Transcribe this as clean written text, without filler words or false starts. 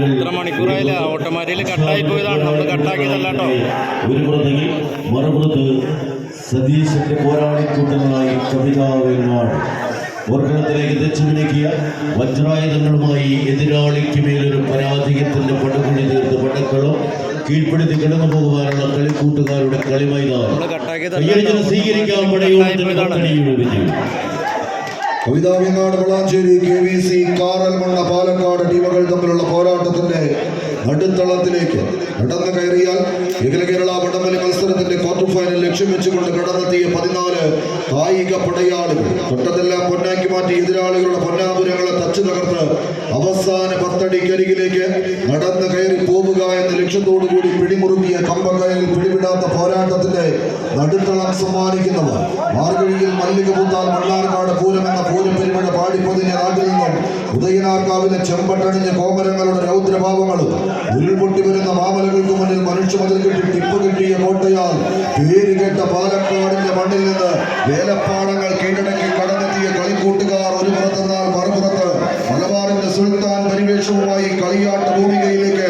ഇത്ര മണിക്കൂറായില്ല ഓട്ടോമാറ്റിയിൽ കട്ടായി പോയതാണ്. നമ്മൾ കട്ടാക്കിയതല്ല കേട്ടോ. ഒരു പുറത്തെങ്കിൽ മറുപുറത്ത് സതീശന്റെ പോരാളിക്കൂട്ടങ്ങളായി കവിതാവേങ്ങാട് ഓർക്കളത്തിലേക്ക് തെച്ചുമിനിക്കിയ വജ്രായുധങ്ങളുമായി എതിരാളിക്ക് മേലൊരു പരാജയത്തിന്റെ പടുകുഴി തീർത്ത് പടക്കളം കീഴ്പ്പെടുത്തി കിടന്നു പോകുവാനുള്ള കളിക്കൂട്ടുകാരുടെ കളിമൈതാനം സ്വീകരിക്കാൻ പടയോടത്തിന്റെ വിജയം. കവിതാവേങ്ങാട് വളാഞ്ചേരി KVC കാറൽമണ്ണ പാലക്കാട് ടീമുകൾ തമ്മിലുള്ള പോരാട്ടത്തിന്റെ നടുത്തളത്തിലേക്ക് കടന്നു കയറിയാൽ അഖില കേരള വടംവലി മത്സരത്തിന്റെ ക്വാർട്ടർ ഫൈനൽ ലക്ഷ്യം വെച്ചുകൊണ്ട് കടന്നെത്തിയ 14 കായിക പടയാളികൾ തൊട്ടതെല്ലാം പൊന്നാക്കി മാറ്റി എതിരാളികളുടെ പൊന്നാപുരങ്ങളെ തച്ചു തകർത്ത് അവസാന 10 അടിക്കരികിലേക്ക് നടന്നു കയറി പോവുക എന്ന ലക്ഷ്യത്തോടുകൂടി പിടിമുറുക്കിയ കമ്പക്കയറിൽ പിടിവിടാത്ത പോരാട്ടത്തിന്റെ നടുത്തളം സമ്മാനിക്കുന്നവർ മാർഗഴിയിൽ മല്ലിക പൂത്താൽ മണ്ണാർക്കാട് പൂരം എന്ന പൂരപ്പെരുമഴ പാടിപ്പൊതിഞ്ഞ നാട്ടിൽ നിന്നും ഉദയനാർക്കാവിലെ ചെമ്പട്ടണിഞ്ഞ കോമരങ്ങളുടെ രൗദ്രഭാവങ്ങളും ഉരുൾപൊട്ടി വരുന്ന മാമലകൾക്ക് മുന്നിൽ മനുഷ്യ മതിൽ കെട്ടി ടിപ്പ് കിട്ടിയ കോട്ടയാൽ പേര് കേട്ട പാലക്കാടിന്റെ മണ്ണിൽ നിന്ന് വേലപ്പാടങ്ങൾ കീഴടക്കി കടന്നെത്തിയ കളിക്കൂട്ടുകാർ ഒരു പുറത്തെന്നാൽ മറുപുറത്ത് മലബാറിന്റെ സുൽത്താൻ പരിവേഷവുമായി കളിയാട്ട ഭൂമികയിലേക്ക്